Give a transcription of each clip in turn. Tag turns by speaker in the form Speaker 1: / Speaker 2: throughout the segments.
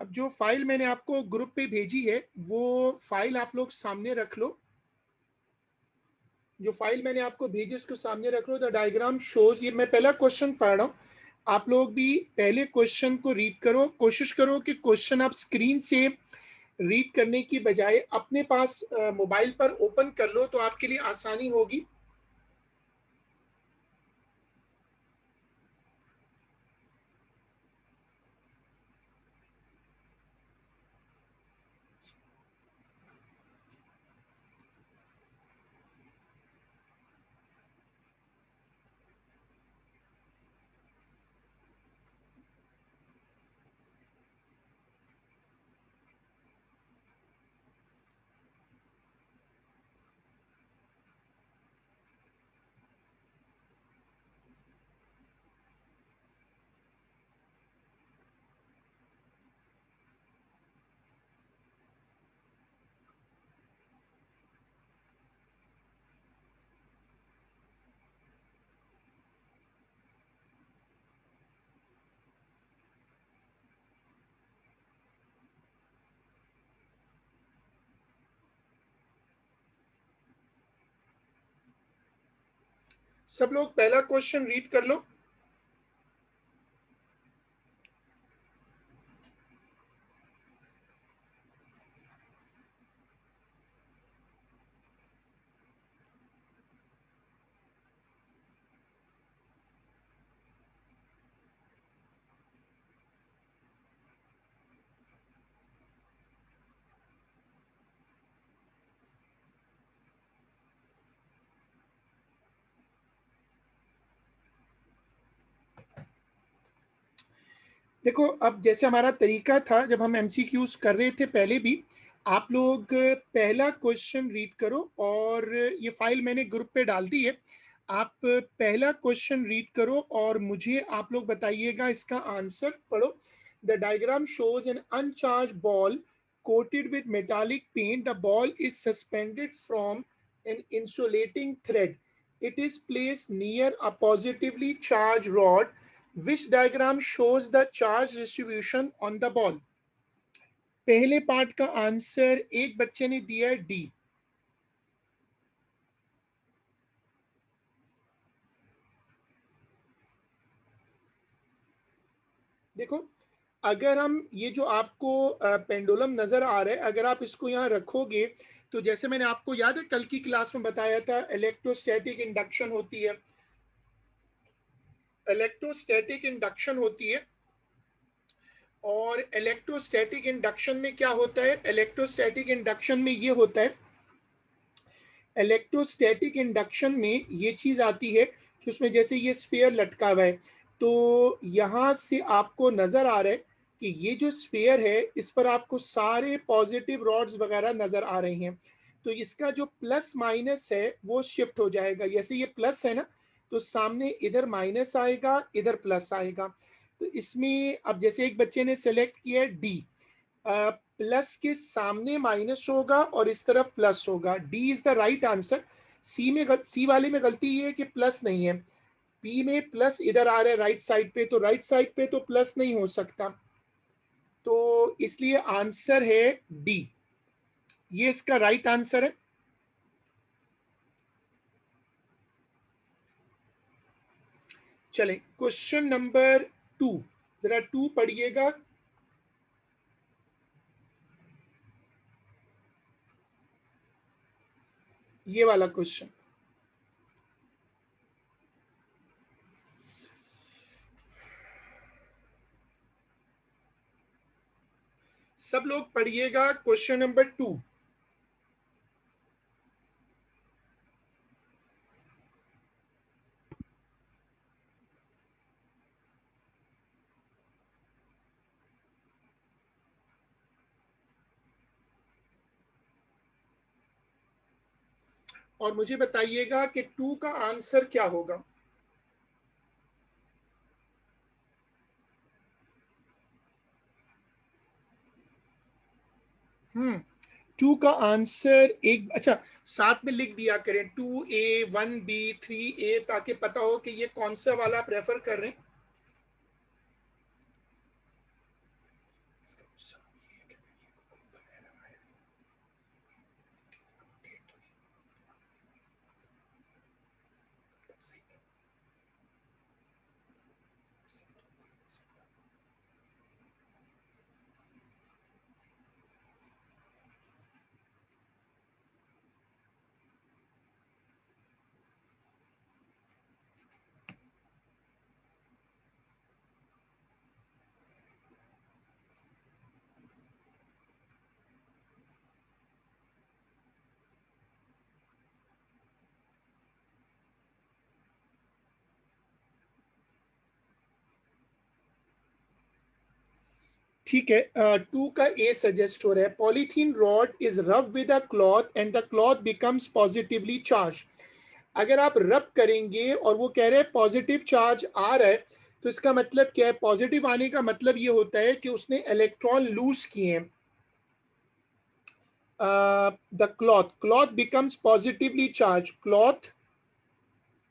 Speaker 1: अब जो फाइल मैंने आपको ग्रुप पे भेजी है वो फाइल आप लोग सामने रख लो। जो फाइल मैंने आपको भेजी उसको सामने रख लो। द डायग्राम शोज, ये मैं पहला क्वेश्चन पढ़ रहा हूँ, आप लोग भी पहले क्वेश्चन को रीड करो। कोशिश करो कि क्वेश्चन आप स्क्रीन से रीड करने की बजाय अपने पास मोबाइल पर ओपन कर लो तो आपके लिए आसानी होगी। सब लोग पहला क्वेश्चन रीड कर लो। देखो, अब जैसे हमारा तरीका था जब हम एमसीक्यूज कर रहे थे पहले भी, आप लोग पहला क्वेश्चन रीड करो और ये फाइल मैंने ग्रुप पे डाल दी है। आप पहला क्वेश्चन रीड करो और मुझे आप लोग बताइएगा इसका आंसर। पढ़ो। The diagram shows an uncharged ball coated with metallic paint. The ball is suspended from an insulating thread. It is placed near a positively charge rod. Which diagram shows the charge distribution on the ball? पहले part का answer एक बच्चे ने दिया है D. देखो, अगर हम ये जो आपको पेंडुलम नजर आ रहा है, अगर आप इसको यहाँ रखोगे तो जैसे मैंने आपको याद है कल की क्लास में बताया था, इलेक्ट्रोस्टैटिक इंडक्शन होती है। इलेक्ट्रोस्टैटिक इंडक्शन होती है और इलेक्ट्रोस्टैटिक इंडक्शन में क्या होता है? इलेक्ट्रोस्टैटिक इंडक्शन में ये होता है, इलेक्ट्रोस्टैटिक इंडक्शन में ये चीज आती है कि उसमें जैसे ये स्फीयर लटका हुआ है, तो यहां से आपको नजर आ रहा है कि ये जो स्फीयर है इस पर आपको सारे पॉजिटिव रॉड्स वगैरह नजर आ रही हैं। तो इसका जो प्लस माइनस है वो शिफ्ट हो जाएगा। जैसे ये प्लस है ना, तो सामने इधर माइनस आएगा, इधर प्लस आएगा। तो इसमें अब जैसे एक बच्चे ने सेलेक्ट किया डी, प्लस के सामने माइनस होगा और इस तरफ प्लस होगा। D is the right answer. C वाले में गलती ये है कि प्लस नहीं है। पी में प्लस इधर आ रहा है राइट साइड पे, तो राइट साइड पे तो प्लस नहीं हो सकता, तो इसलिए आंसर है डी। ये इसका राइट आंसर है। चले क्वेश्चन नंबर 2, जरा 2 पढ़िएगा। ये वाला क्वेश्चन सब लोग पढ़िएगा। Question number 2। और मुझे बताइएगा कि 2 का आंसर क्या होगा। 2 का आंसर एक, अच्छा, साथ में लिख दिया करें 2A 1B 3A, ताकि पता हो कि ये कौन सा वाला आप रेफर कर रहे हैं। ठीक है, 2 का ए सजेस्ट हो रहा है, पॉलीथीन रॉड इज रब with a cloth and the cloth becomes positively charge. अगर आप रब करेंगे और वो कह रहे हैं पॉजिटिव चार्ज आ रहा है, तो इसका मतलब क्या है? पॉजिटिव आने का मतलब ये होता है कि उसने इलेक्ट्रॉन लूज किए हैं। The cloth becomes positively charge, cloth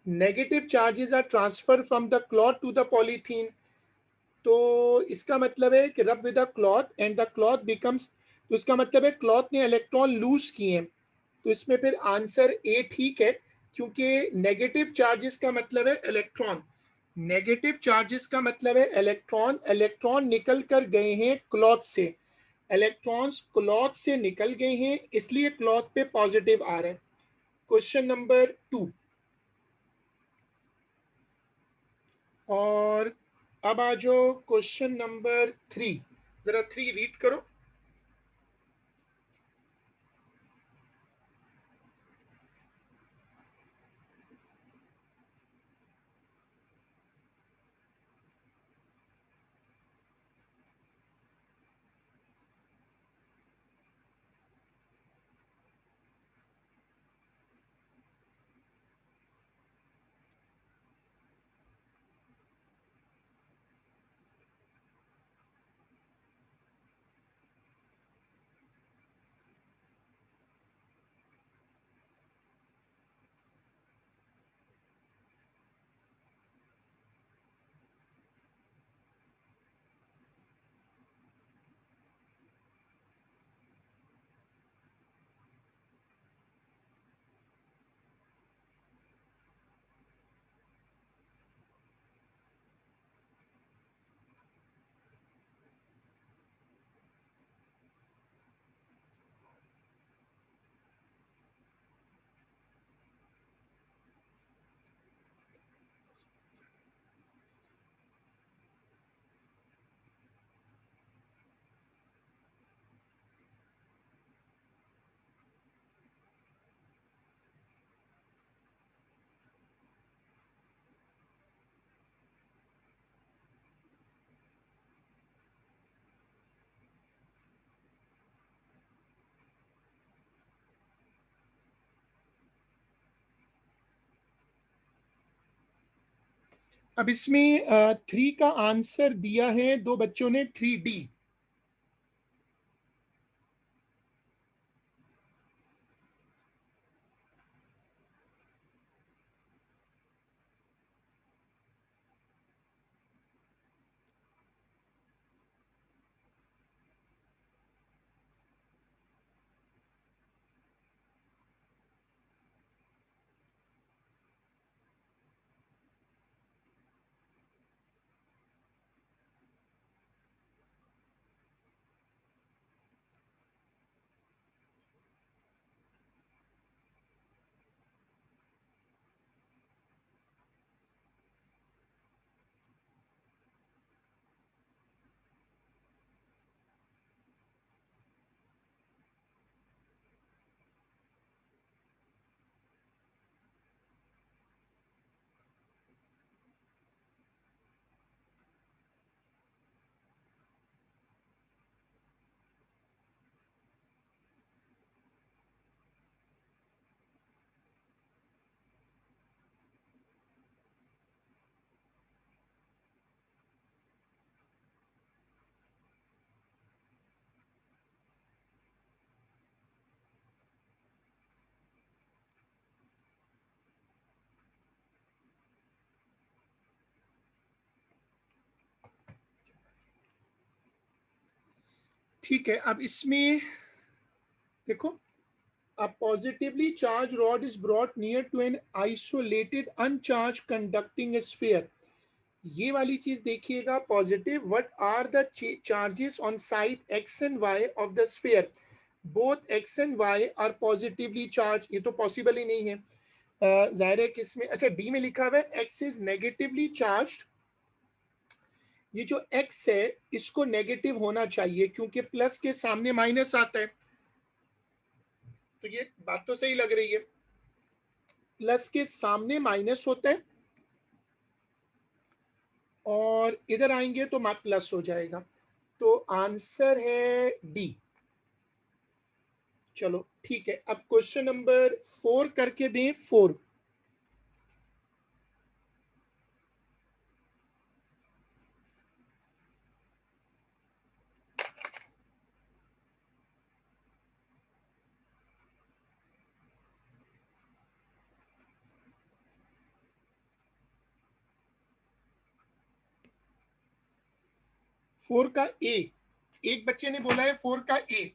Speaker 1: negative charges are transfer from the cloth to the polythene. तो इसका मतलब है कि rub with the cloth and the cloth becomes, तो इसका मतलब है क्लॉथ ने इलेक्ट्रॉन लूज किए हैं। तो इसमें फिर आंसर ए ठीक है, क्योंकि नेगेटिव चार्जेस का मतलब है इलेक्ट्रॉन, नेगेटिव चार्जेस का मतलब है इलेक्ट्रॉन, इलेक्ट्रॉन निकल कर गए हैं क्लॉथ से, इलेक्ट्रॉन्स क्लॉथ से निकल गए हैं, इसलिए क्लॉथ पे पॉजिटिव आ रहा है। Question number 2। और अब आ जाओ क्वेश्चन नंबर 3, जरा 3 रीड करो। अब इसमें 3 का आंसर दिया है दो बच्चों ने, 3D। ठीक है, अब इसमें देखो, a positively charged rod is brought near to an isolated uncharged conducting sphere। ये वाली चीज देखिएगा, positive, what are the charges on side x and y of the sphere, both x and y are positively charge. ये तो possible ही नहीं है। जाहिर है किसमें, अच्छा डी में लिखा हुआ है एक्स इज नेगेटिवली चार्ज। ये जो एक्स है इसको नेगेटिव होना चाहिए, क्योंकि प्लस के सामने माइनस आता है। तो ये बात तो सही लग रही है, प्लस के सामने माइनस होता है और इधर आएंगे तो प्लस हो जाएगा। तो आंसर है डी। चलो ठीक है, अब क्वेश्चन नंबर 4 करके दें, 4। फोर का ए, एक बच्चे ने बोला है 4 का ए।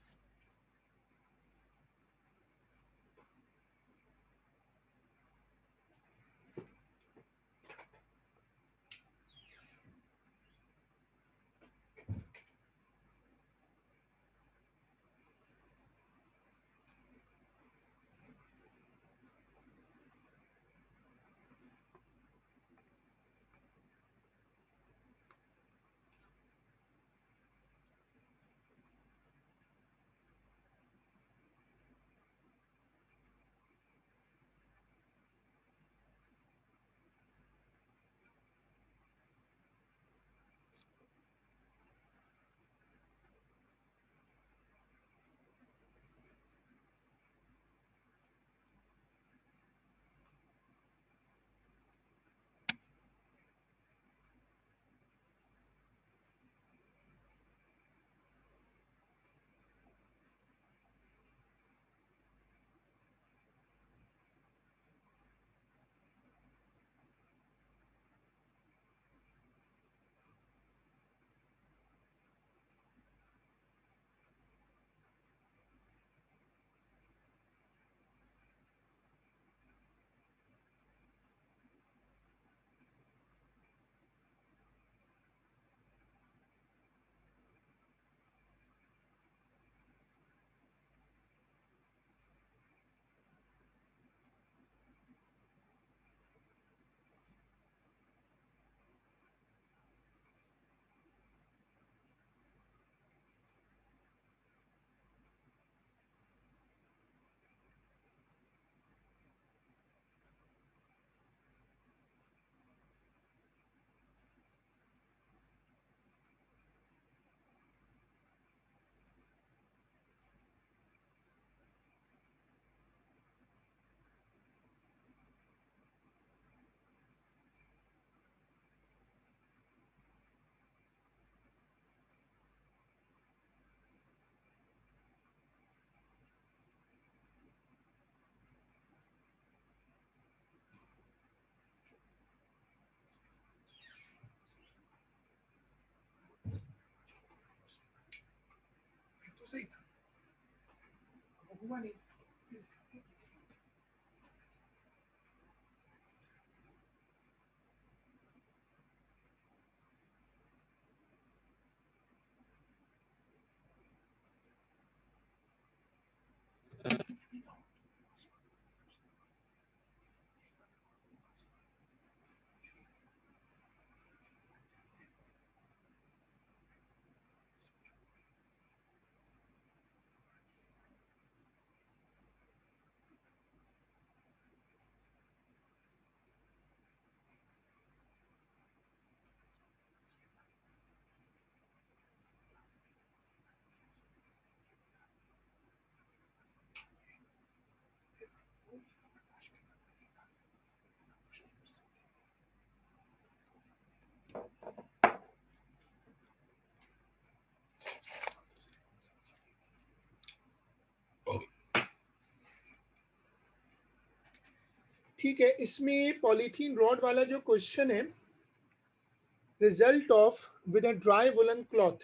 Speaker 1: तो सही था, हुआ नहीं। ठीक है, इसमें पॉलीथीन रॉड वाला जो क्वेश्चन है, result of with a dry woollen cloth,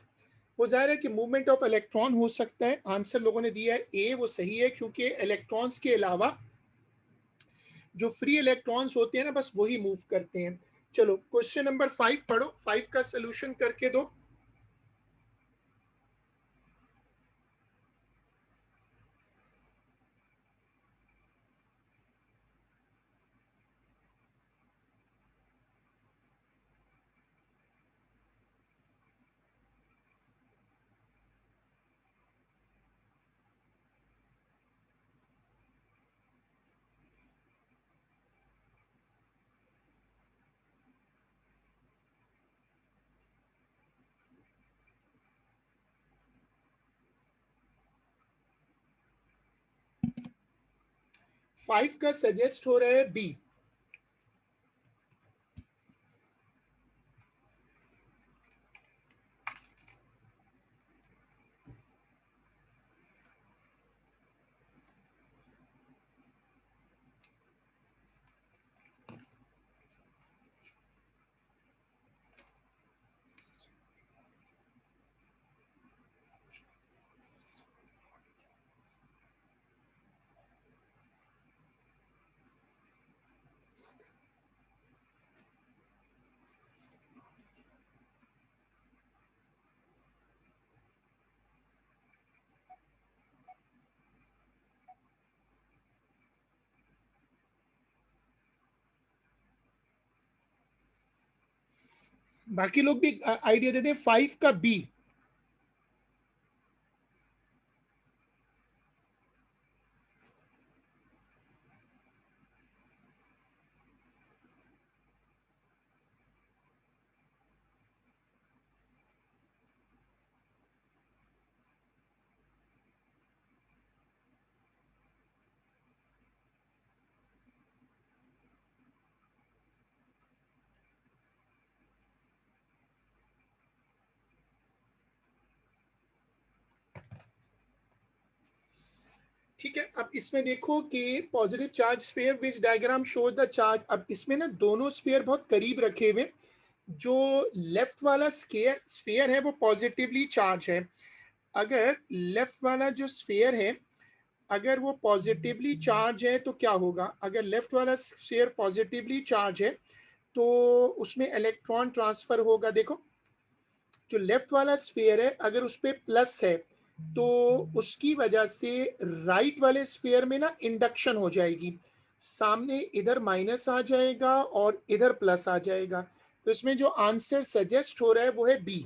Speaker 1: वो जाहिर है कि मूवमेंट ऑफ इलेक्ट्रॉन हो सकता है। आंसर लोगों ने दिया है ए, वो सही है, क्योंकि इलेक्ट्रॉन्स के अलावा जो फ्री इलेक्ट्रॉन्स होते हैं ना, बस वही मूव करते हैं। चलो क्वेश्चन नंबर 5 पढ़ो, 5 का सोल्यूशन करके दो। 5 का सजेस्ट हो रहा है बी। बाकी लोग भी आइडिया देते हैं 5 का बी। ठीक है, अब इसमें देखो कि positive charge sphere which diagram show the charge. अब इसमें ना दोनों स्फीयर बहुत करीब रखे हुए। जो लेफ्ट वाला स्फीयर है वो पॉजिटिवली चार्ज है। अगर लेफ्ट वाला जो स्फीयर है अगर वो पॉजिटिवली चार्ज है तो क्या होगा? अगर लेफ्ट वाला स्फीयर पॉजिटिवली चार्ज है तो उसमें इलेक्ट्रॉन ट्रांसफर होगा। देखो, जो लेफ्ट वाला स्फीयर है अगर उस पर प्लस है तो उसकी वजह से राइट वाले स्फीयर में ना इंडक्शन हो जाएगी। सामने इधर माइनस आ जाएगा और इधर प्लस आ जाएगा। तो इसमें जो आंसर सजेस्ट हो रहा है वो है बी।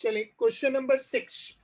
Speaker 1: चलिए क्वेश्चन नंबर 6।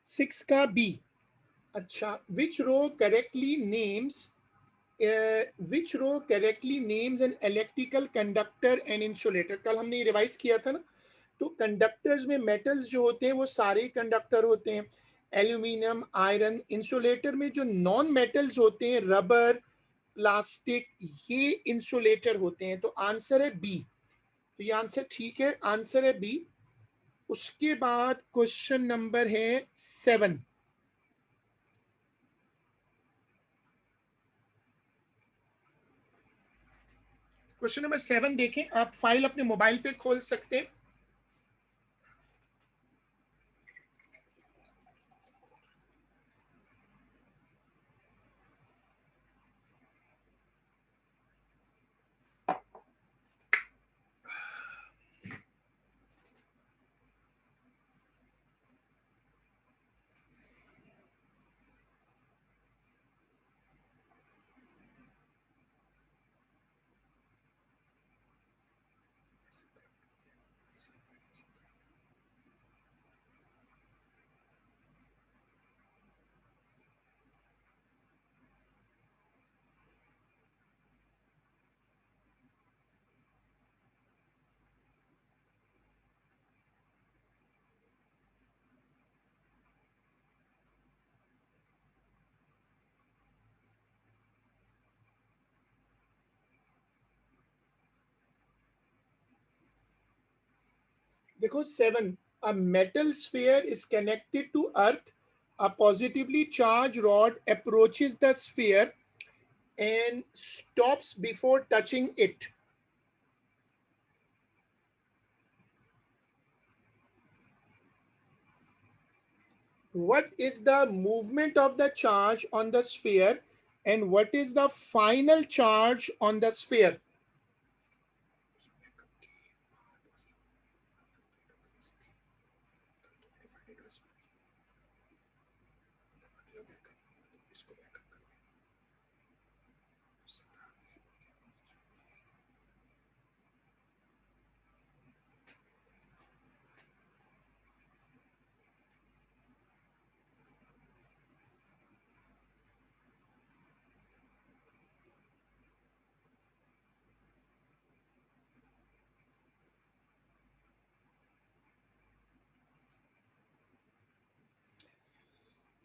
Speaker 1: सिक्स का बी। अच्छा, which row correctly names which row correctly names an electrical conductor and insulator. कल हमने रिवाइज किया था ना। तो कंडक्टर्स में मेटल्स जो होते हैं वो सारे कंडक्टर होते हैं, एल्यूमिनियम, आयरन। इंसुलेटर में जो नॉन मेटल्स होते हैं, रबर, प्लास्टिक, ये इंसुलेटर होते हैं। तो आंसर है बी। तो ये आंसर ठीक है, आंसर है बी। उसके बाद क्वेश्चन नंबर है 7। क्वेश्चन नंबर 7 देखें, आप फाइल अपने मोबाइल पे खोल सकते हैं। देखो 7, a metal sphere is connected to earth. A positively charged rod approaches the sphere and stops before touching it. What is the movement of the charge on the sphere and what is the final charge on the sphere?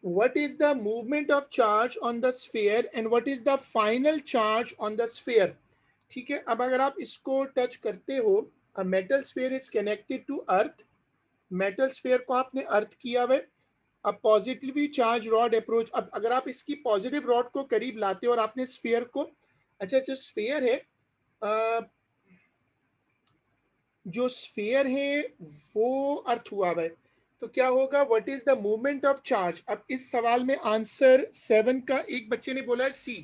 Speaker 1: What is the movement of charge on the sphere and what is the final charge on the sphere? ठीक है, अब अगर आप इसको touch करते हो, a metal sphere is connected to earth. Metal sphere को आपने अर्थ किया हुआ है। अब पॉजिटिवली चार्ज रॉड अप्रोच, अब अगर आप इसकी पॉजिटिव रॉड को करीब लाते हो और आपने स्फीयर को, अच्छा जो स्फीयर है, जो स्फीयर है वो अर्थ हुआ हुआ है, तो क्या होगा, what is the movement of charge. अब इस सवाल में आंसर 7 का एक बच्चे ने बोला है सी,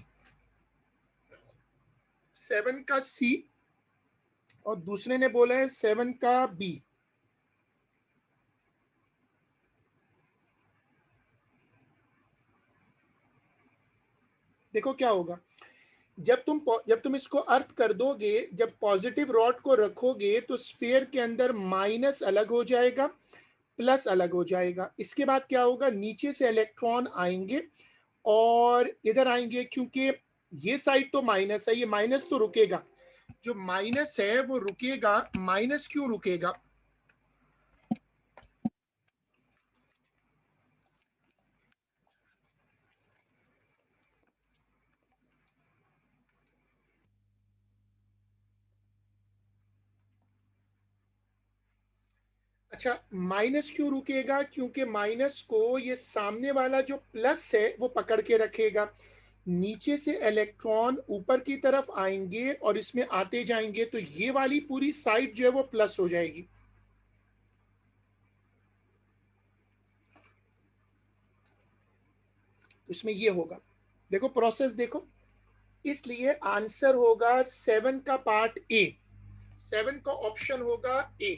Speaker 1: 7 का सी, और दूसरे ने बोला है 7 का बी। देखो क्या होगा, जब तुम इसको अर्थ कर दोगे, जब पॉजिटिव रॉड को रखोगे तो स्फीयर के अंदर माइनस अलग हो जाएगा, प्लस अलग हो जाएगा। इसके बाद क्या होगा, नीचे से इलेक्ट्रॉन आएंगे और इधर आएंगे, क्योंकि ये साइड तो माइनस है, ये माइनस तो रुकेगा, जो माइनस है वो रुकेगा। माइनस क्यों रुकेगा, अच्छा माइनस क्यों रुकेगा, क्योंकि माइनस को ये सामने वाला जो प्लस है वो पकड़ के रखेगा। नीचे से इलेक्ट्रॉन ऊपर की तरफ आएंगे और इसमें आते जाएंगे, तो ये वाली पूरी साइड जो है वो प्लस हो जाएगी। तो इसमें ये होगा, देखो प्रोसेस देखो, इसलिए आंसर होगा 7 का पार्ट ए, 7 का ऑप्शन होगा ए।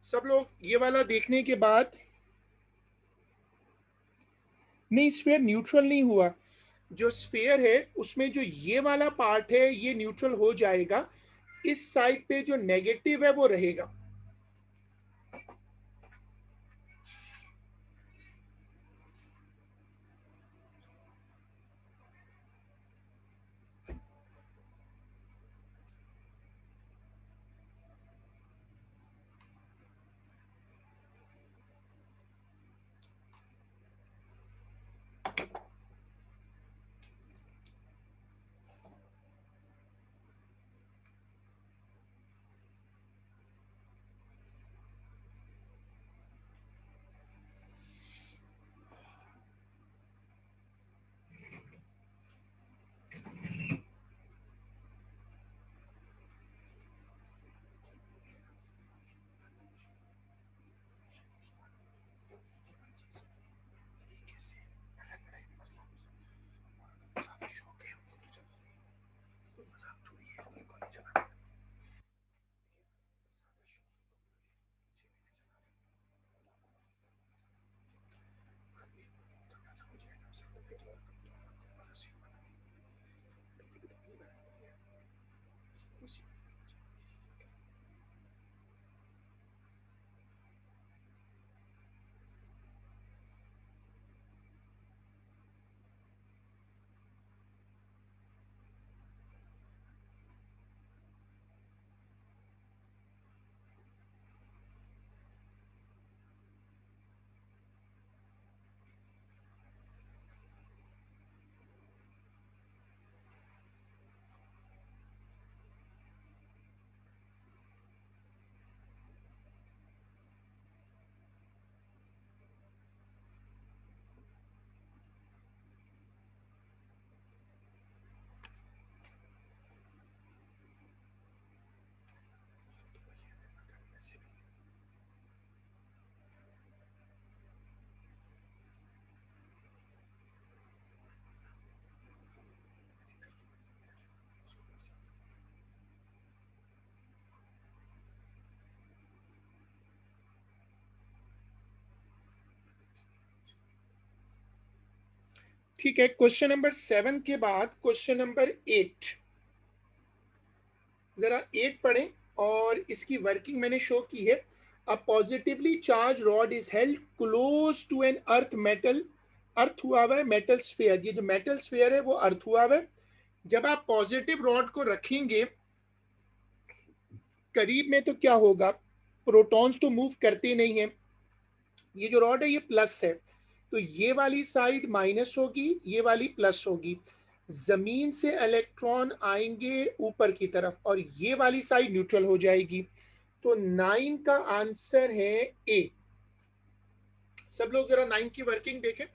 Speaker 1: सब लोग ये वाला देखने के बाद, नहीं स्फीयर न्यूट्रल नहीं हुआ। जो स्फीयर है उसमें जो ये वाला पार्ट है ये न्यूट्रल हो जाएगा, इस साइड पे जो नेगेटिव है वो रहेगा। ठीक है, क्वेश्चन नंबर 7 के बाद क्वेश्चन नंबर 8, जरा 8 पढ़ें और इसकी वर्किंग मैंने शो की है। A positively charge rod is held close to an earth metal, earth हुआ हुआ है मेटल स्फीयर, ये जो मेटल स्फीयर है वो अर्थ हुआ हुआ है। जब आप पॉजिटिव रॉड को रखेंगे करीब में तो क्या होगा, प्रोटॉन्स तो मूव करते नहीं है। ये जो रॉड है ये प्लस है, तो ये वाली साइड माइनस होगी, ये वाली प्लस होगी। जमीन से इलेक्ट्रॉन आएंगे ऊपर की तरफ और ये वाली साइड न्यूट्रल हो जाएगी। तो 9 का आंसर है ए। सब लोग जरा 9 की वर्किंग देखें।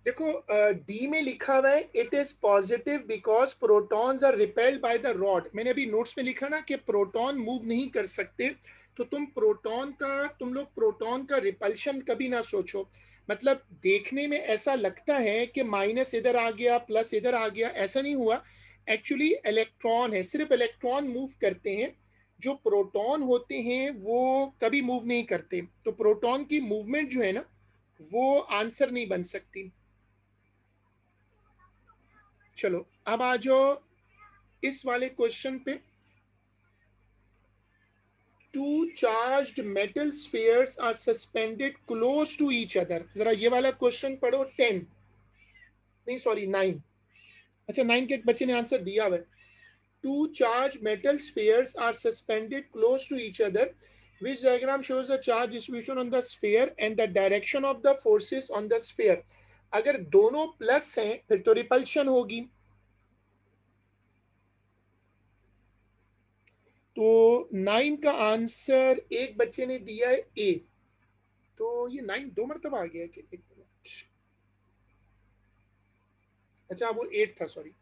Speaker 1: देखो डी में लिखा हुआ है it is positive because protons are repelled by the rod. मैंने अभी नोट्स में लिखा ना कि प्रोटॉन मूव नहीं कर सकते, तो तुम लोग प्रोटॉन का रिपल्शन कभी ना सोचो। मतलब देखने में ऐसा लगता है कि माइनस इधर आ गया प्लस इधर आ गया, ऐसा नहीं हुआ। एक्चुअली इलेक्ट्रॉन है, सिर्फ इलेक्ट्रॉन मूव करते हैं, जो प्रोटॉन होते हैं वो कभी मूव नहीं करते, तो प्रोटॉन की मूवमेंट जो है ना वो आंसर नहीं बन सकती। चलो अब आ जाओ इस वाले क्वेश्चन पे। Two charged metal spheres are suspended close to each other. जरा ये वाला क्वेश्चन पढ़ो, 10, नहीं सॉरी 9। अच्छा 9 के बच्चे ने आंसर दिया हुआ है। Two charged metal spheres are suspended close to each other. Which diagram shows the charge distribution on the sphere and the direction of the forces on the sphere? अगर दोनों प्लस हैं फिर तो रिपल्शन होगी। तो 9 का आंसर एक बच्चे ने दिया है ए। तो ये 9 दो मरतबा आ गया कि एक मिनट, अच्छा वो 8 था, सॉरी।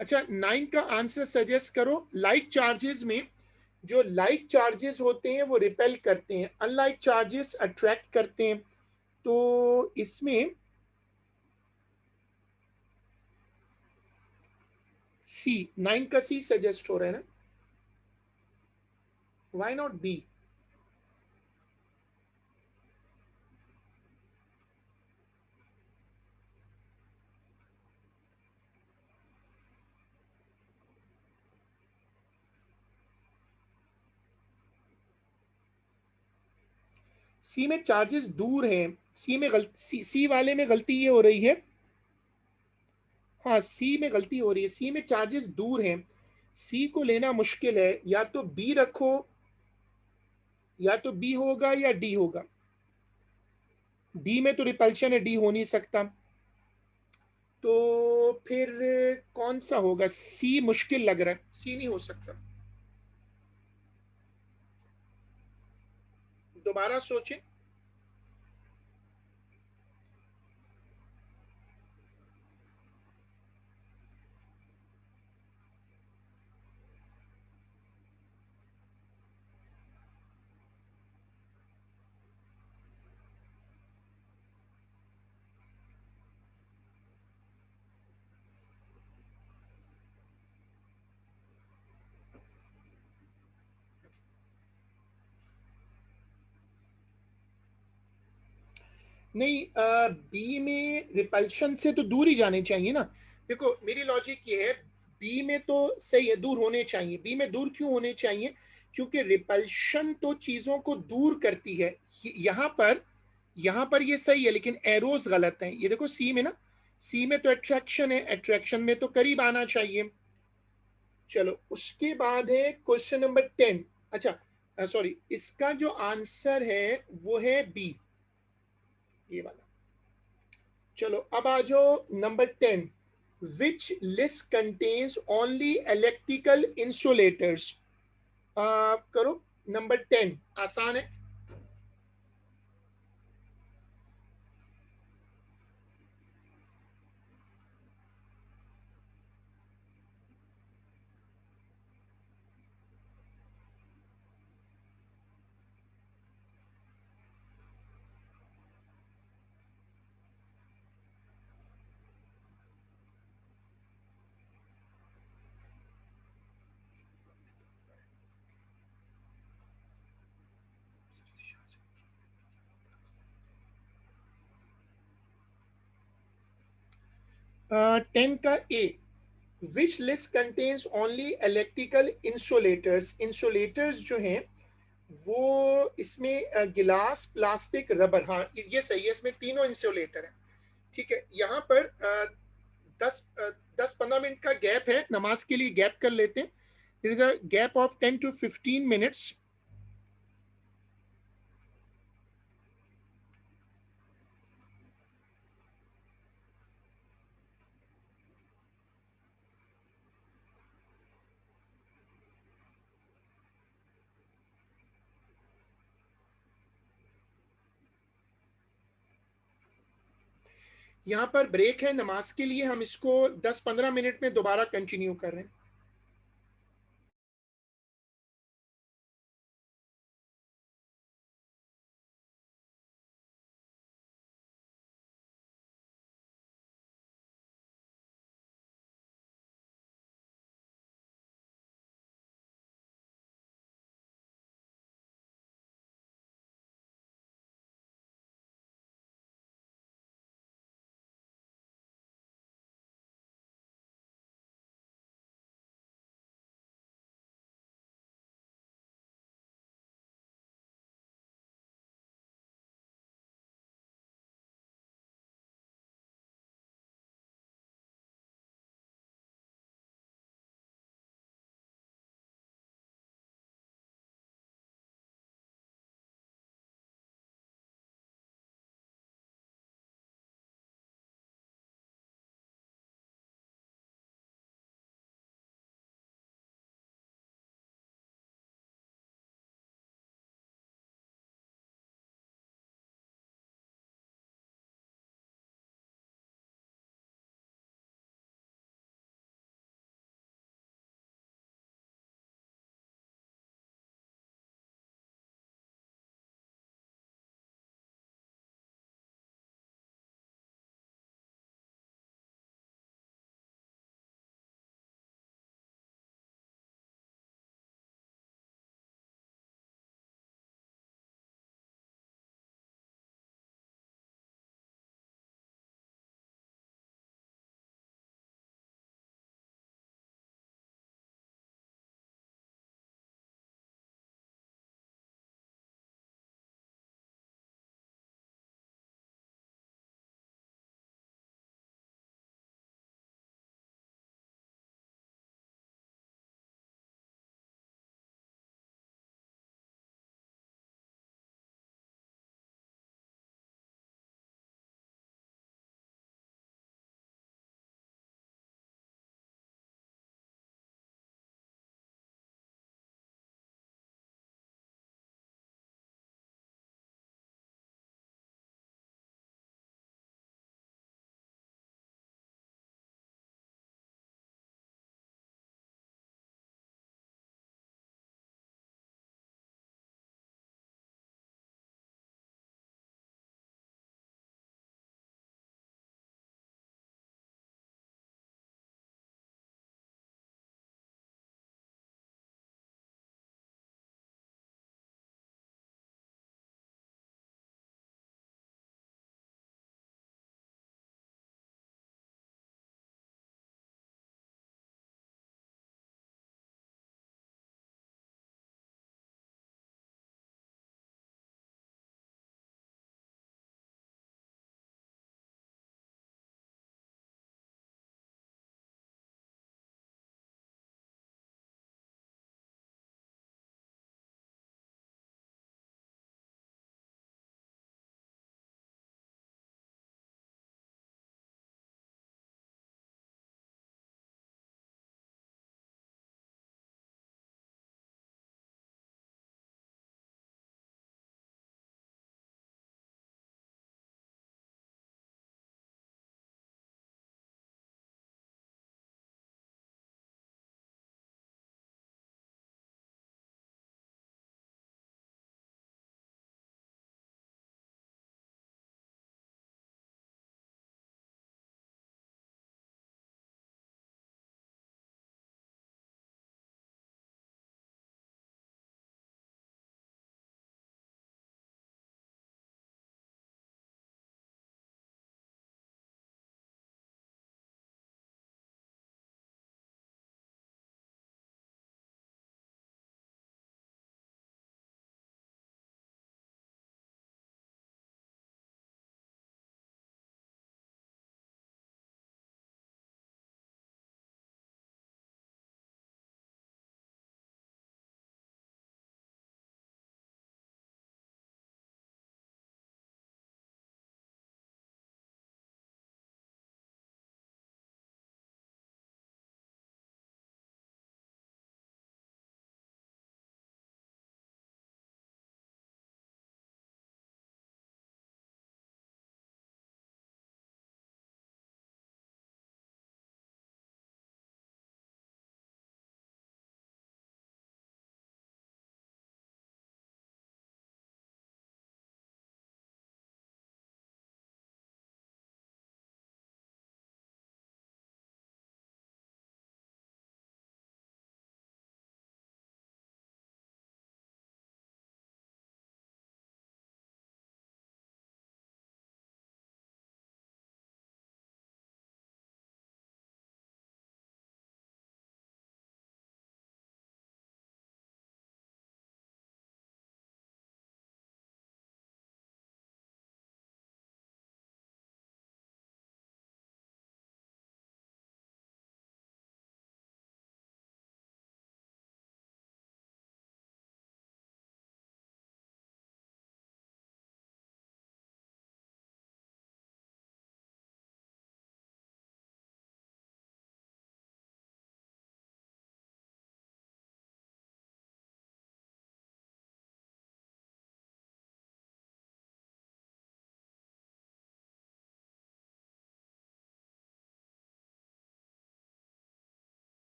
Speaker 1: अच्छा 9 का आंसर सजेस्ट करो। लाइक चार्जेस में जो लाइक चार्जेस होते हैं वो रिपेल करते हैं, अनलाइक चार्जेस अट्रैक्ट करते हैं। तो इसमें सी, 9 का सी सजेस्ट हो रहा है ना, व्हाई नॉट बी? सी में चार्जेस दूर हैं, सी में गलती, सी वाले में गलती ये हो रही है। हाँ सी में गलती हो रही है, सी में चार्जेस दूर हैं, सी को लेना मुश्किल है। या तो बी रखो, या तो बी होगा या डी होगा। डी में तो रिपल्शन है, डी हो नहीं सकता। तो फिर कौन सा होगा? सी मुश्किल लग रहा है, सी नहीं हो सकता। दोबारा सोचें। नहीं, बी में रिपल्शन से तो दूर ही जाने चाहिए ना। देखो मेरी लॉजिक ये है, बी में तो सही है, दूर होने चाहिए। बी में दूर क्यों होने चाहिए? क्योंकि रिपल्शन तो चीजों को दूर करती है। यहाँ पर ये सही है, लेकिन एरोज गलत हैं। ये देखो सी में ना, सी में तो अट्रैक्शन है, अट्रैक्शन में तो करीब आना चाहिए। चलो उसके बाद है क्वेश्चन नंबर 10। अच्छा सॉरी, इसका जो आंसर है वो है बी, ये वाला। चलो अब आ जाओ number 10। Which list contains only electrical insulators? करो, नंबर 10 आसान है। टेन का A. Which list contains only electrical insulators? Insulators जो हैं वो इसमें गिलास, प्लास्टिक, रबर। हाँ ये सही है, इसमें तीनों इंसुलेटर हैं। ठीक है, यहाँ पर 10-15 मिनट का गैप है, नमाज के लिए गैप कर लेते हैं। There is a gap of 10 to 15 minutes। यहाँ पर ब्रेक है नमाज के लिए, हम इसको 10-15 मिनट में दोबारा कंटिन्यू कर रहे हैं।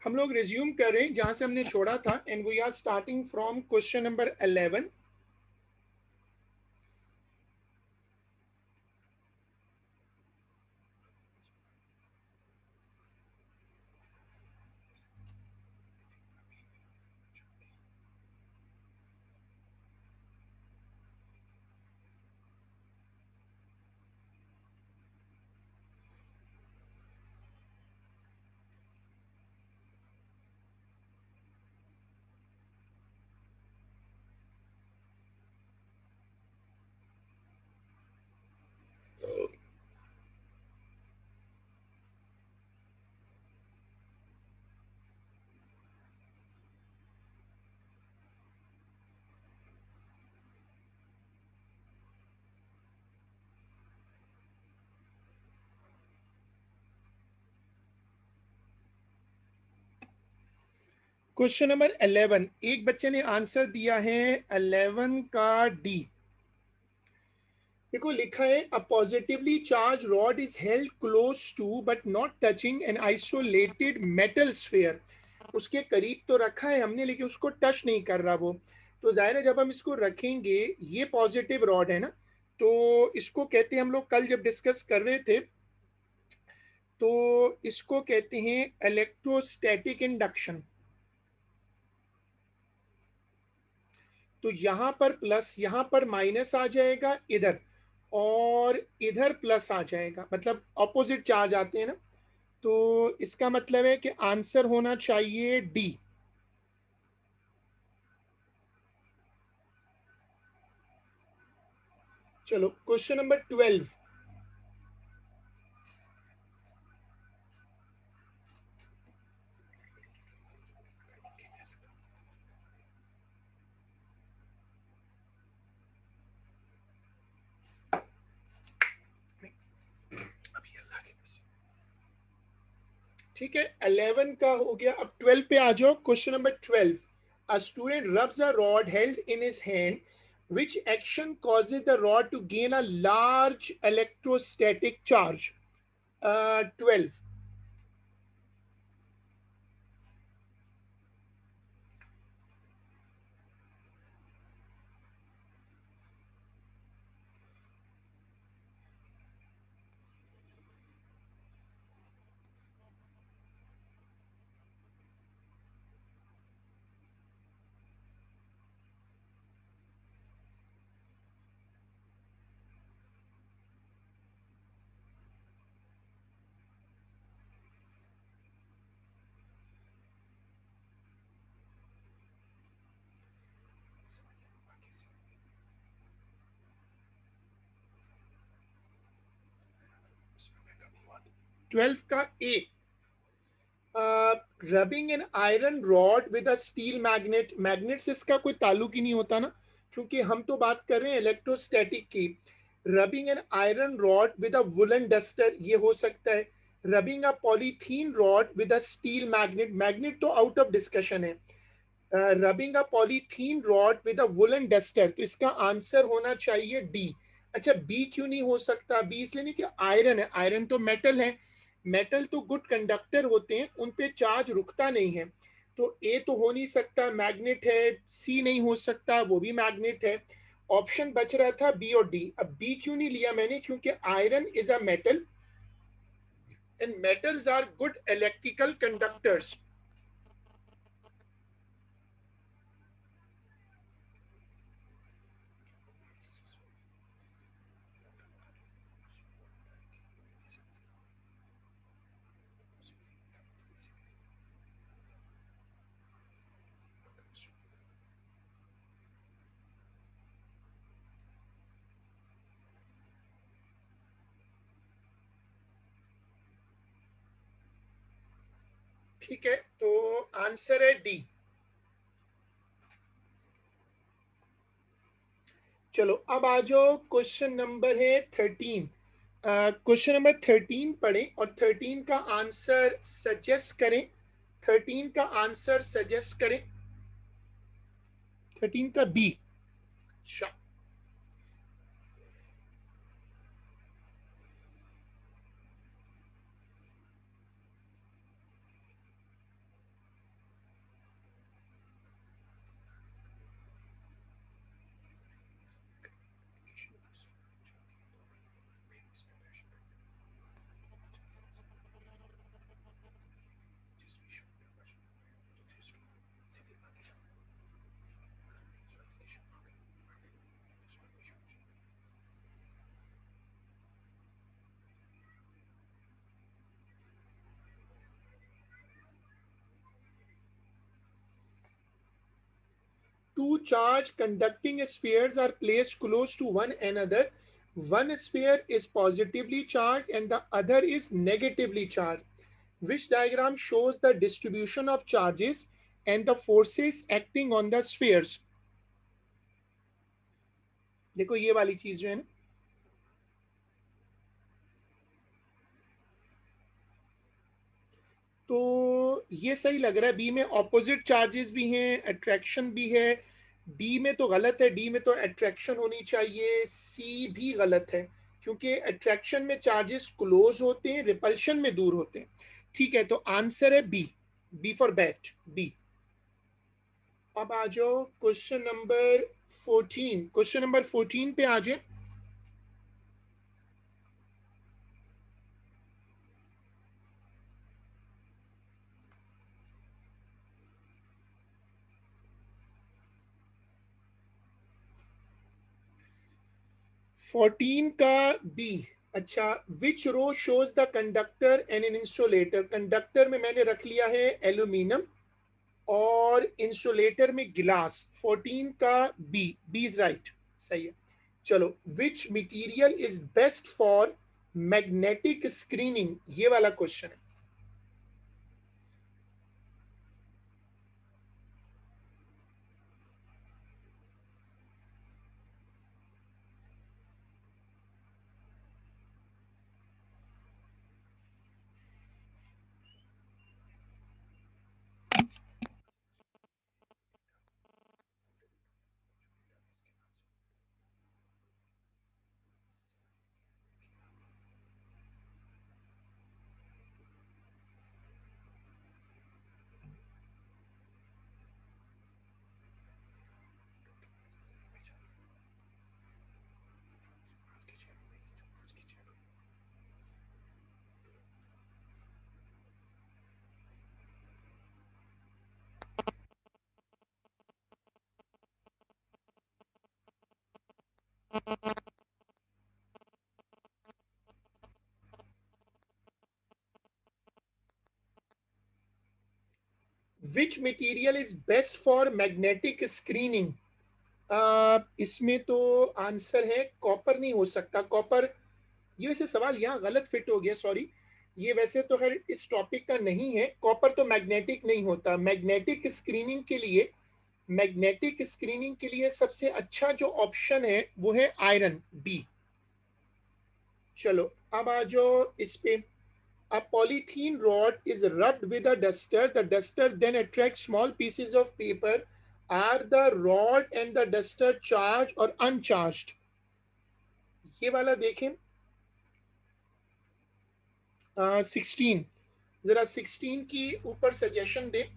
Speaker 1: हम लोग रिज्यूम कर रहे हैं जहां से हमने छोड़ा था, and we are starting from question number 11. Question number 11, एक बच्चे ने आंसर दिया है 11 का डी. देखो लिखा है a positively charge rod is held close to but not touching an isolated metal sphere. उसके करीब तो रखा है हमने, लेकिन उसको टच नहीं कर रहा वो. तो जाहिर है जब हम इसको रखेंगे, ये पॉजिटिव रॉड है ना, तो इसको कहते हैं, हम लोग कल जब डिस्कस कर रहे थे, तो इसको कहते हैं इलेक्ट्रोस्टैटिक इंडक्शन. तो यहां पर प्लस, यहां पर माइनस आ जाएगा इधर, और इधर प्लस आ जाएगा, मतलब ऑपोजिट चार्ज आते हैं ना. तो इसका मतलब है कि आंसर होना चाहिए डी. चलो क्वेश्चन नंबर 12. ठीक है, 11 का हो गया, अब 12 पे आ जाओ. Question number 12. A student rubs a rod held in his hand. Which action causes the rod to gain a large electrostatic charge? 12. Twelve का A. Rubbing an iron rod with a steel magnet. Magnet से इसका कोई ताल्लुक ही नहीं होता ना, क्योंकि हम तो बात कर रहे हैं इलेक्ट्रोस्टैटिक की. Rubbing an iron rod with a woollen duster, ये हो सकता है. Rubbing a polythene rod with a steel magnet, magnet तो आउट ऑफ डिस्कशन है. Rubbing a polythene rod with a woollen duster, तो इसका आंसर होना चाहिए डी. अच्छा, बी क्यों नहीं हो सकता? बी इसलिए नहीं कि आयरन है, आयरन तो मेटल है, मेटल तो गुड कंडक्टर होते हैं, उन पे चार्ज रुकता नहीं है. तो ए तो हो नहीं सकता, मैग्नेट है. सी नहीं हो सकता, वो भी मैग्नेट है. ऑप्शन बच रहा था बी और डी. अब बी क्यों नहीं लिया मैंने? क्योंकि iron is a metal, and metals are good electrical conductors. ठीक है, तो आंसर है डी. चलो अब आ जाओ, क्वेश्चन नंबर है 13. क्वेश्चन नंबर 13 पढ़ें और 13 का आंसर सजेस्ट करें. 13 का आंसर सजेस्ट करें. 13 का बी. अच्छा, two charged conducting spheres are placed close to one another. One sphere is positively charged and the other is negatively charged. Which diagram shows the distribution of charges and the forces acting on the spheres? देखो ये वाली चीज जो है ना, तो ये सही लग रहा है। बी में ऑपोजिट चार्जेस भी हैं, अट्रैक्शन भी है। डी में तो गलत है, डी में तो अट्रैक्शन होनी चाहिए। सी भी गलत है क्योंकि अट्रैक्शन में चार्जेस क्लोज होते हैं, रिपल्शन में दूर होते हैं। ठीक है, तो आंसर है B, B for bat, B. अब आ जाओ क्वेश्चन नंबर 14। क्वेश्चन नंबर 14 पे आ जाए। फोर्टीन का बी। अच्छा, which row shows the conductor and an insulator. Conductor में मैंने रख लिया है एल्यूमिनियम और इंसुलेटर में गिलास। 14 का बी, बी इज राइट, सही है। चलो, which material is best for magnetic screening, ये वाला क्वेश्चन है। Which material is best for magnetic screening. इसमें तो आंसर है कॉपर। नहीं हो सकता कॉपर। ये वैसे सवाल यहाँ गलत फिट हो गया, सॉरी। ये वैसे तो खैर इस टॉपिक का नहीं है। कॉपर तो मैग्नेटिक नहीं होता। मैग्नेटिक स्क्रीनिंग के लिए सबसे अच्छा जो ऑप्शन है वो है आयरन, बी। चलो, अब आ जाओ इस पे। A polythene rod is rubbed with a duster. The duster then attracts small pieces of paper. Are the rod and the duster charged or uncharged? ये वाला देखें। 16, जरा 16 की ऊपर सजेशन दे।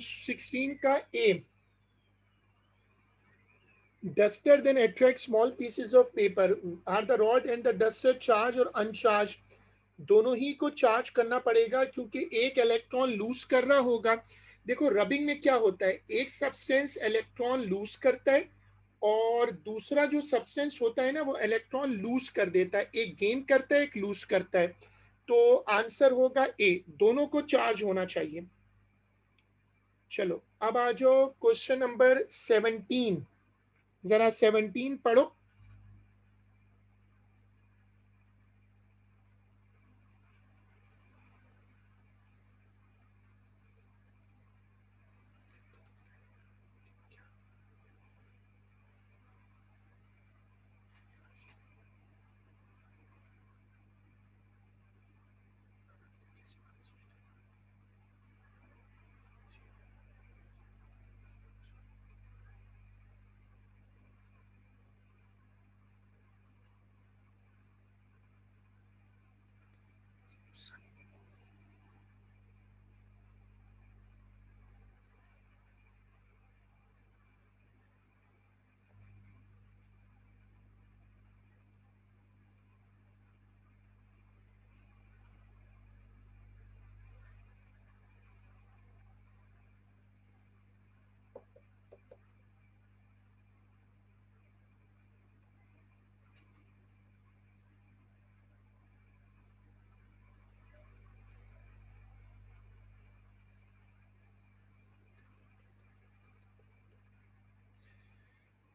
Speaker 1: सिक्सटीन का ए। Duster then attracts small pieces of paper. Are the rod and the duster charged or uncharged? दोनों ही को charge करना पड़ेगा क्योंकि एक इलेक्ट्रॉन लूज करना होगा। देखो रबिंग में क्या होता है, एक सब्सटेंस इलेक्ट्रॉन लूज करता है और दूसरा जो सब्सटेंस होता है ना वो इलेक्ट्रॉन लूज कर देता है, एक गेन करता है एक लूज करता है। तो आंसर होगा ए, दोनों को चार्ज होना चाहिए। चलो अब आ जाओ क्वेश्चन नंबर 17, जरा 17 पढ़ो।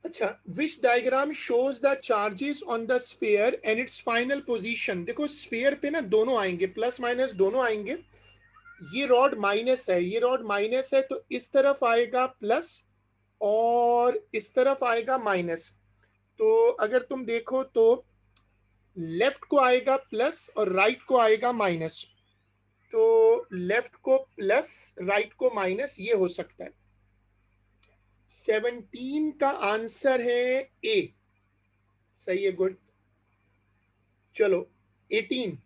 Speaker 1: अच्छा, which diagram shows the charges on the sphere and its final position. देखो स्फीयर पे ना दोनों आएंगे, प्लस माइनस दोनों आएंगे। ये रॉड माइनस है, ये रॉड माइनस है, तो इस तरफ आएगा प्लस और इस तरफ आएगा माइनस। तो अगर तुम देखो तो लेफ्ट को आएगा प्लस और राइट को आएगा माइनस। तो लेफ्ट को प्लस राइट को माइनस, ये हो सकता है। 17 का आंसर है ए, सही है, गुड। चलो 18।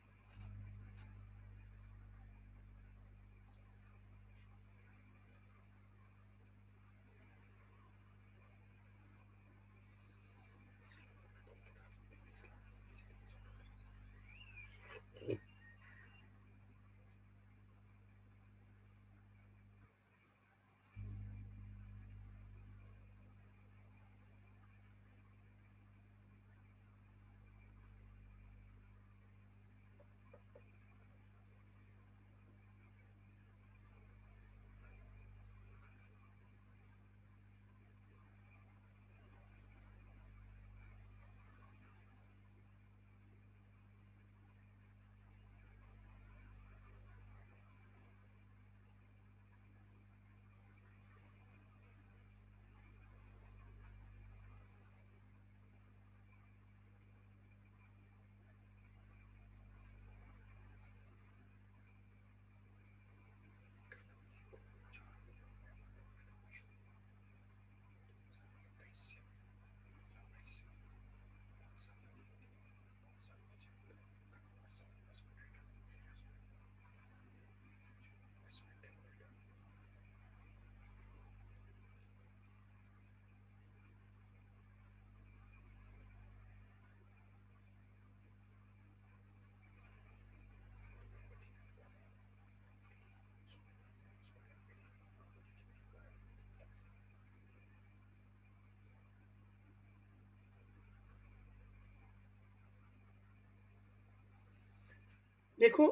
Speaker 1: देखो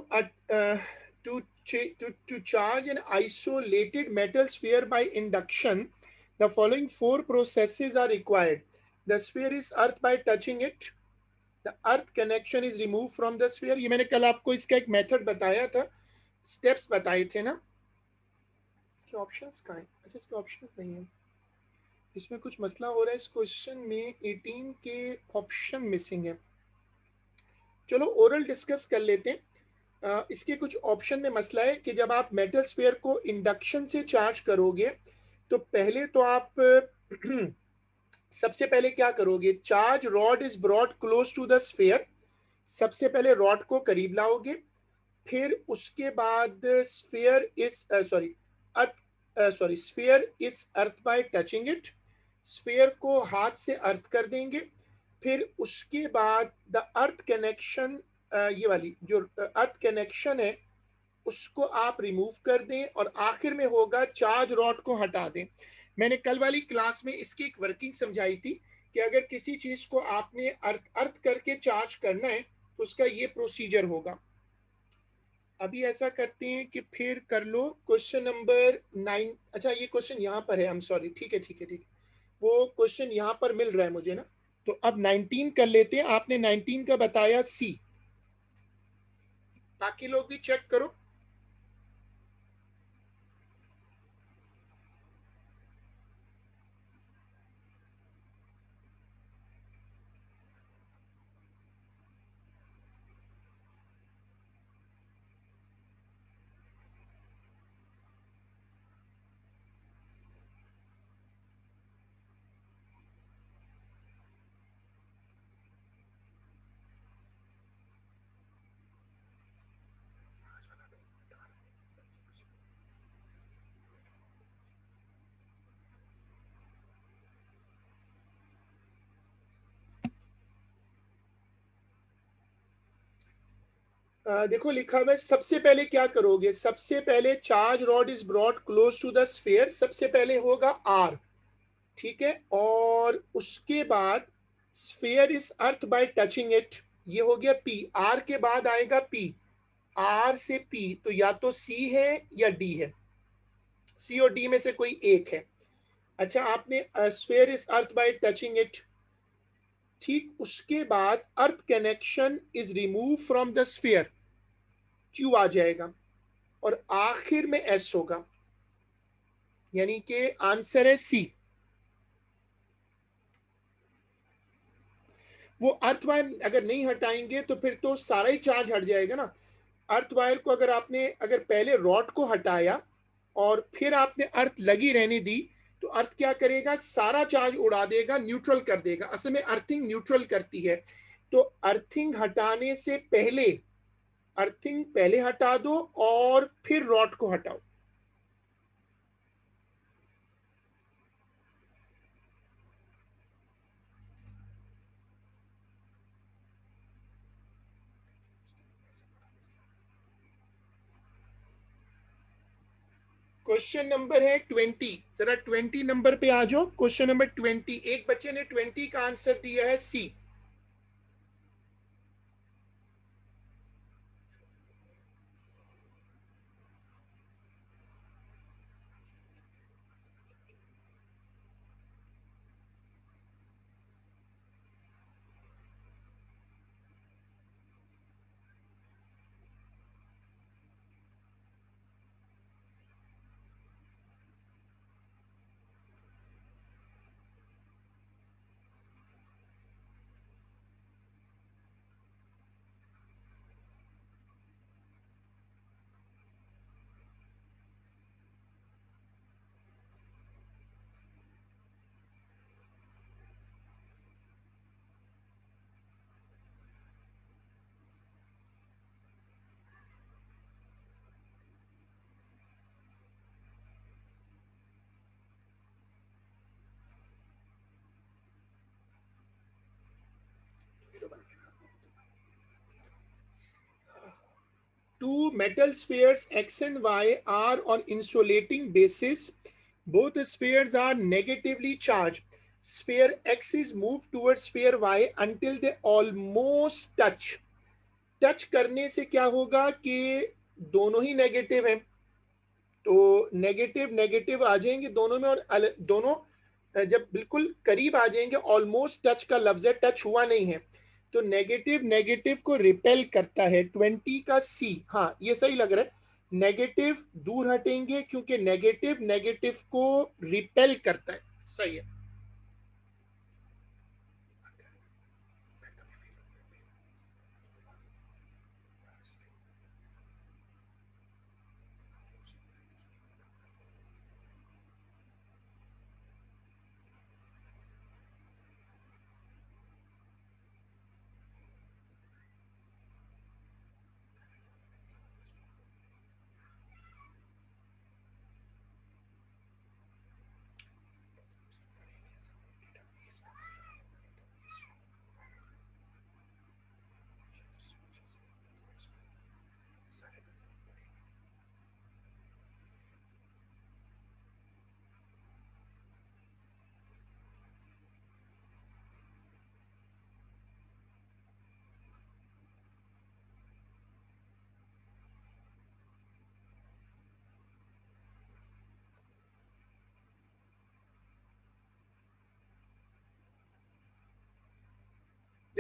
Speaker 1: to charge an isolated metal sphere by induction, the following four processes are required. The sphere is earth by touching it, the earth connection is removed from the sphere। ये मैंने कल आपको इसका एक मेथड बताया था, स्टेप्स बताए थे ना। इसके ऑप्शंस कहाँ हैं? अच्छा इसके ऑप्शंस नहीं है, इसमें कुछ मसला हो रहा है इस क्वेश्चन में, 18 के ऑप्शन मिसिंग है। चलो ओरल डिस्कस कर लेते हैं। इसके कुछ ऑप्शन में मसला है कि जब आप मेटल स्फीयर को इंडक्शन से चार्ज करोगे तो पहले तो आप सबसे पहले क्या करोगे, charge rod is brought close to the sphere, सबसे पहले रॉड को करीब लाओगे, फिर उसके बाद sphere is sorry earth sorry sphere is earth by touching it, sphere को हाथ से अर्थ कर देंगे, फिर उसके बाद द अर्थ कनेक्शन ये वाली जो अर्थ कनेक्शन है उसको आप रिमूव कर दें और आखिर में होगा चार्ज रॉड को हटा दें। मैंने कल वाली क्लास में इसकी एक वर्किंग समझाई थी कि अगर किसी चीज को आपने अर्थ अर्थ करके चार्ज करना है तो उसका ये प्रोसीजर होगा। अभी ऐसा करते हैं कि फिर कर लो क्वेश्चन नंबर 9। अच्छा ये क्वेश्चन यहाँ पर है, आई एम सॉरी, ठीक है ठीक है ठीक है, वो क्वेश्चन यहाँ पर मिल रहा है मुझे ना, तो अब 19 कर लेते हैं। आपने 19 का बताया सी, बाकी लोग भी चेक करो। देखो लिखा हुआ है, सबसे पहले क्या करोगे, सबसे पहले charge rod is brought close to the sphere, सबसे पहले होगा आर, ठीक है, और उसके बाद sphere is earth by touching it, ये हो गया पी। आर के बाद आएगा पी, आर से पी तो या तो सी है या डी है, सी और डी में से कोई एक है। अच्छा आपने sphere is earth by touching it, ठीक, उसके बाद earth connection is remove from the sphere, Q आ जाएगा, और आखिर में एस होगा, यानी कि आंसर है सी। वो अर्थ वायर अगर नहीं हटाएंगे तो फिर तो सारा ही चार्ज हट जाएगा ना। अर्थ वायर को अगर आपने अगर पहले रॉड को हटाया और फिर आपने अर्थ लगी रहने दी तो अर्थ क्या करेगा, सारा चार्ज उड़ा देगा, न्यूट्रल कर देगा। असल में अर्थिंग न्यूट्रल करती है, तो अर्थिंग हटाने से पहले अर्थिंग पहले हटा दो और फिर रॉड को हटाओ। क्वेश्चन नंबर है 20, जरा 20 नंबर पे आ जाओ। क्वेश्चन नंबर 20, एक बच्चे ने 20 का आंसर दिया है सी। Two metal spheres X and Y are on insulating basis. Both spheres are negatively charged. Sphere X is moved towards sphere Y until they almost touch. Touch करने से क्या होगा कि दोनों ही नेगेटिव हैं, तो नेगेटिव नेगेटिव आ जाएंगे दोनों में, और दोनों जब बिल्कुल करीब आ जाएंगे, ऑलमोस्ट टच का लफ्ज है, टच हुआ नहीं है, तो नेगेटिव नेगेटिव को रिपेल करता है। 20 का सी, हाँ ये सही लग रहा है, नेगेटिव दूर हटेंगे क्योंकि नेगेटिव नेगेटिव को रिपेल करता है, सही है।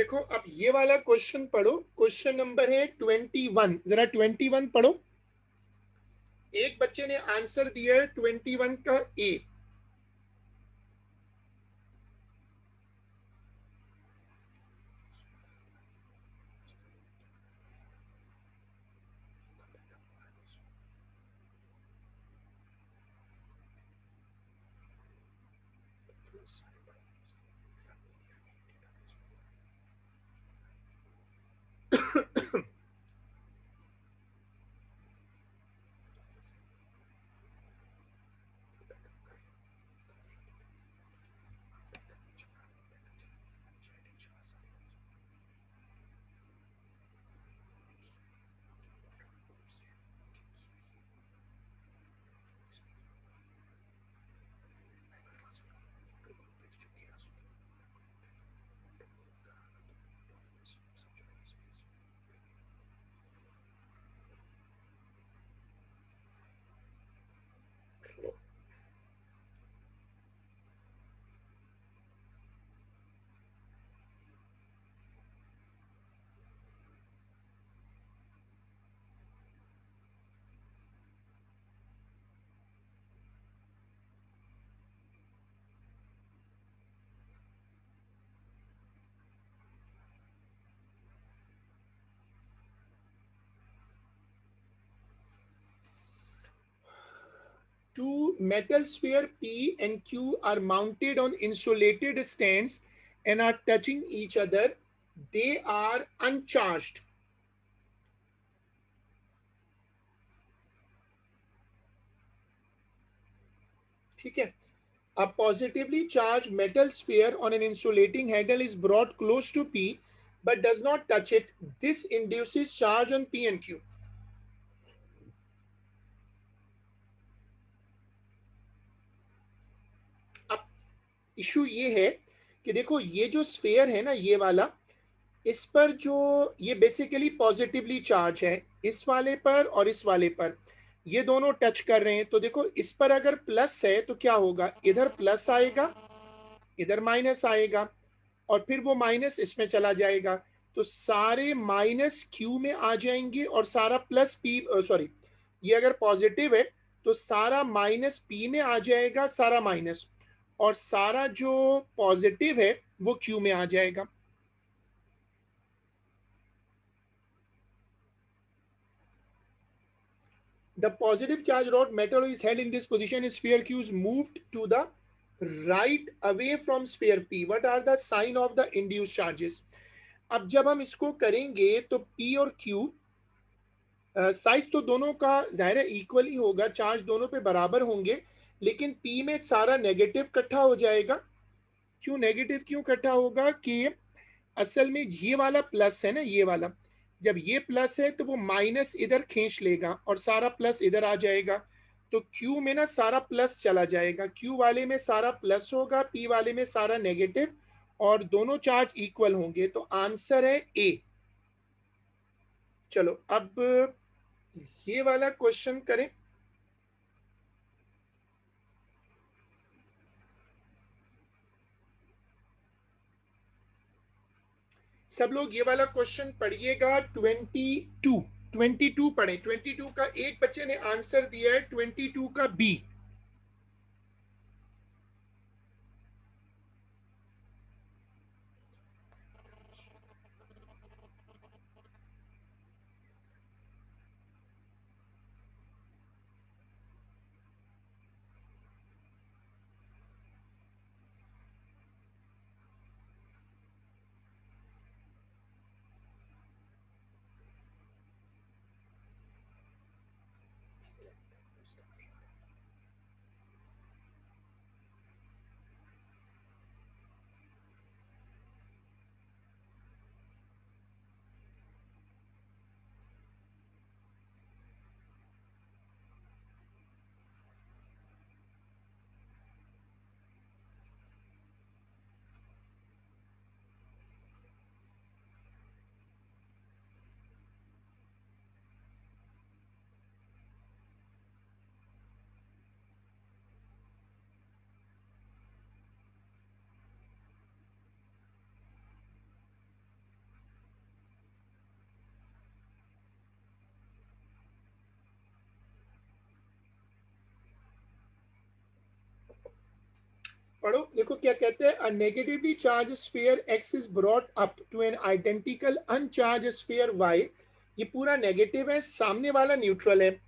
Speaker 1: देखो अब ये वाला क्वेश्चन पढ़ो, क्वेश्चन नंबर है 21, जरा 21 पढ़ो। एक बच्चे ने आंसर दिया है 21 का ए। Two metal sphere P and Q are mounted on insulated stands and are touching each other. They are uncharged. ठीक है. A positively charged metal sphere on an insulating handle is brought close to P but does not touch it. This induces charge on P and Q. अब issue ये है कि देखो ये जो sphere है ना ये वाला, इस पर जो ये बेसिकली पॉजिटिवली चार्ज है, इस वाले पर और इस वाले पर ये दोनों टच कर रहे हैं। तो देखो इस पर अगर प्लस है तो क्या होगा, इधर प्लस आएगा, इधर माइनस आएगा और फिर वो माइनस इसमें चला जाएगा। तो सारे माइनस क्यू में आ जाएंगे और सारा प्लस पी, सॉरी, ये अगर पॉजिटिव है तो सारा माइनस पी में आ जाएगा, सारा माइनस, और सारा जो पॉजिटिव है वो क्यू में आ जाएगा। The positive charge rod metal is held in this position. Sphere Q is moved to the right away from sphere P. What are the sign of the induced charges? अब जब हम इसको करेंगे तो P और Q size तो दोनों का जाहिर है इक्वल ही होगा, चार्ज दोनों पे बराबर होंगे, लेकिन P में सारा नेगेटिव इकट्ठा हो जाएगा। क्यों नेगेटिव क्यों इकट्ठा होगा कि असल में ये वाला प्लस है ना, ये वाला जब ये प्लस है तो वो माइनस इधर खींच लेगा और सारा प्लस इधर आ जाएगा। तो Q में ना सारा प्लस चला जाएगा, Q वाले में सारा प्लस होगा, P वाले में सारा नेगेटिव, और दोनों चार्ज इक्वल होंगे। तो आंसर है ए। चलो अब ये वाला क्वेश्चन करें। सब लोग ये वाला क्वेश्चन पढ़िएगा। 22 पढ़े। 22 का एक बच्चे ने आंसर दिया है 22 का बी। पढ़ो, देखो क्या कहते हैं, a negatively charge sphere x is brought up to an identical uncharged sphere y। ये पूरा नेगेटिव है, सामने वाला न्यूट्रल है,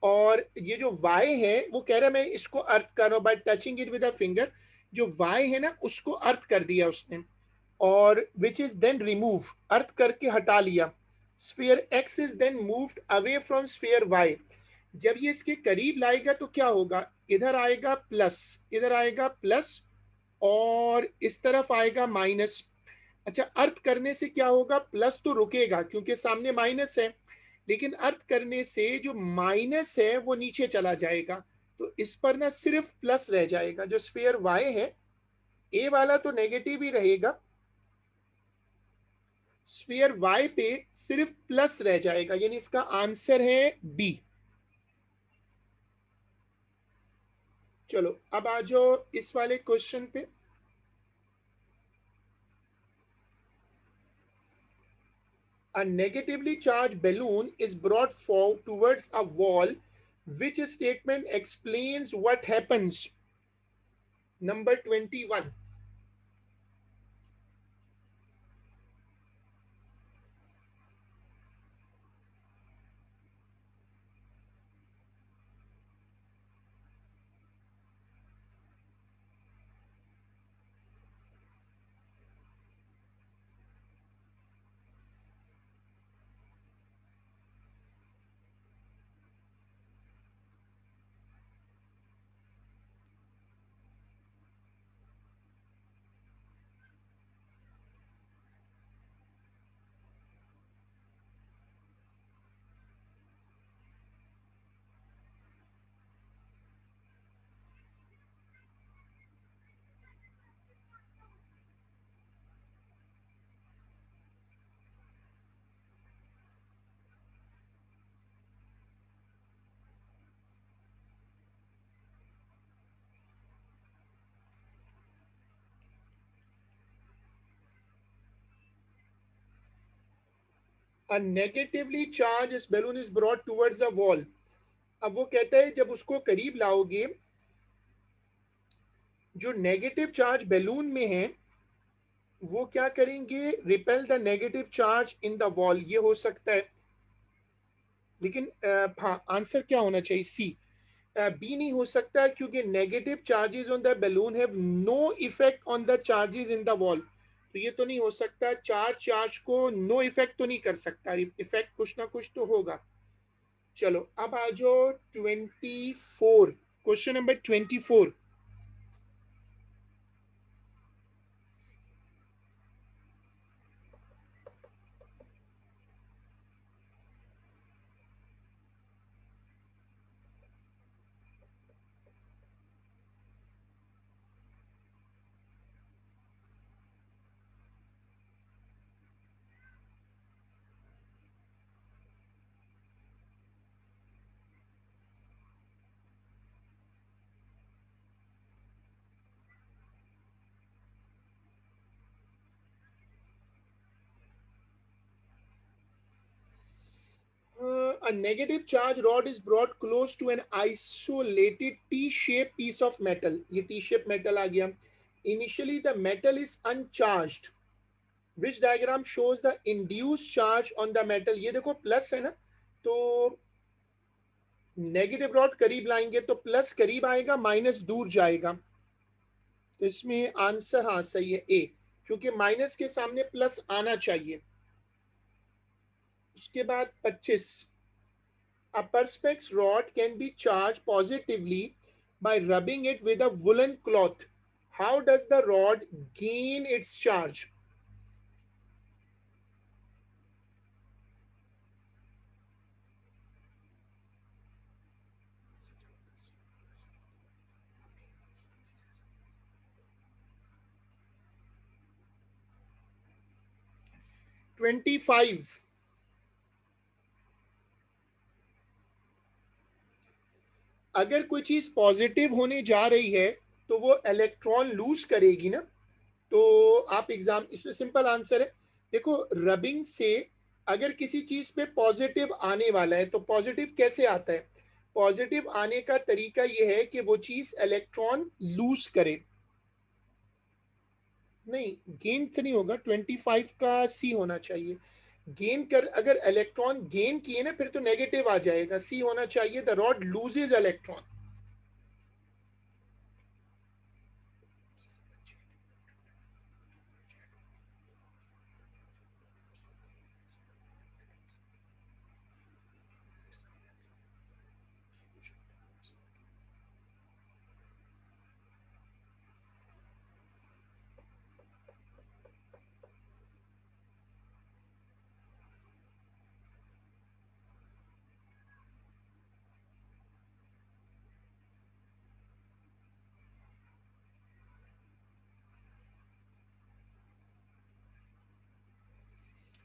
Speaker 1: और ये जो y है वो कह रहा है मैं इसको अर्थ कर रहा हूं bye touching it with a finger. जो y है ना उसको अर्थ कर दिया उसने, और which is then remove, earth करके हटा लिया। Sphere x is then moved away from sphere y। जब ये इसके करीब लाएगा तो क्या होगा, इधर आएगा प्लस, इधर आएगा प्लस, और इस तरफ आएगा माइनस। अच्छा, अर्थ करने से क्या होगा, प्लस तो रुकेगा क्योंकि सामने माइनस है, लेकिन अर्थ करने से जो माइनस है वो नीचे चला जाएगा, तो इस पर ना सिर्फ प्लस रह जाएगा। जो स्फीयर वाई है, ए वाला तो नेगेटिव ही रहेगा, स्फीयर वाई पे सिर्फ प्लस रह जाएगा, यानी इसका आंसर है बी। चलो अब आ जाओ इस वाले क्वेश्चन पे। A negatively charged balloon is brought forward towards a wall. Which statement explains what happens? Number 21. A negatively charged balloon is brought towards a wall. अब वो कहता है जब उसको करीब लाओगे, जो नेगेटिव चार्ज बैलून में है वो क्या करेंगे, repel the negative charge in the wall. ये हो सकता है, लेकिन हाँ आंसर क्या होना चाहिए, सी। बी नहीं हो सकता क्योंकि negative charges on the balloon have no effect on the charges in the wall. तो ये तो नहीं हो सकता, चार्ज चार्ज को नो इफेक्ट तो नहीं कर सकता, इफेक्ट कुछ ना कुछ तो होगा। चलो अब आ जाओ 24, question number 24। A negative charge rod is brought close to an isolated T-shaped piece of metal. ये T-shaped metal आ गया। Initially the metal is uncharged. Which diagram shows the induced charge on the metal? ये देखो plus है ना, तो negative rod करीब लाएंगे तो प्लस करीब आएगा, माइनस दूर जाएगा। तो इसमें आंसर हाँ सही है ए, क्योंकि माइनस के सामने प्लस आना चाहिए। उसके बाद 25। A perspex rod can be charged positively by rubbing it with a woolen cloth. How does the rod gain its charge? (25) अगर कोई चीज पॉजिटिव होने जा रही है तो वो इलेक्ट्रॉन लूज करेगी ना। तो आप एग्जाम, इसमें सिंपल आंसर है, देखो रबिंग से अगर किसी चीज पे पॉजिटिव आने वाला है तो पॉजिटिव कैसे आता है, पॉजिटिव आने का तरीका ये है कि वो चीज इलेक्ट्रॉन लूज करे। नहीं, गेन तो नहीं होगा, 25 का सी होना चाहिए। गेन कर, अगर इलेक्ट्रॉन गेन किए ना फिर तो नेगेटिव आ जाएगा, सी होना चाहिए द रॉड लूजेज इलेक्ट्रॉन।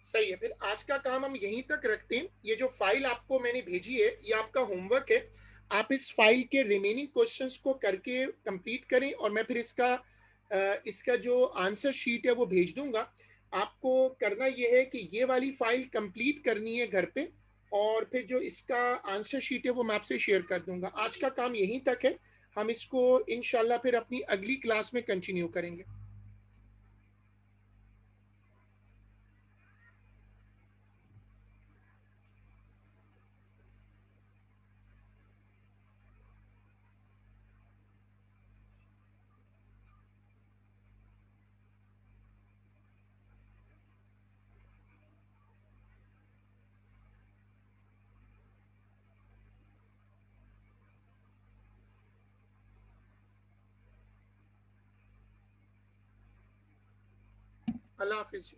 Speaker 1: सही है, फिर आज का काम हम यहीं तक रखते हैं। ये जो फाइल आपको मैंने भेजी है ये आपका होमवर्क है, आप इस फाइल के रिमेनिंग क्वेश्चंस को करके कंप्लीट करें और मैं फिर इसका जो आंसर शीट है वो भेज दूंगा। आपको करना ये है कि ये वाली फाइल कंप्लीट करनी है घर पे, और फिर जो इसका आंसर शीट है वो मैं आपसे शेयर कर दूंगा। आज का काम यहीं तक है, हम इसको इंशाल्लाह फिर अपनी अगली क्लास में कंटिन्यू करेंगे। अल्लाह हाफिज।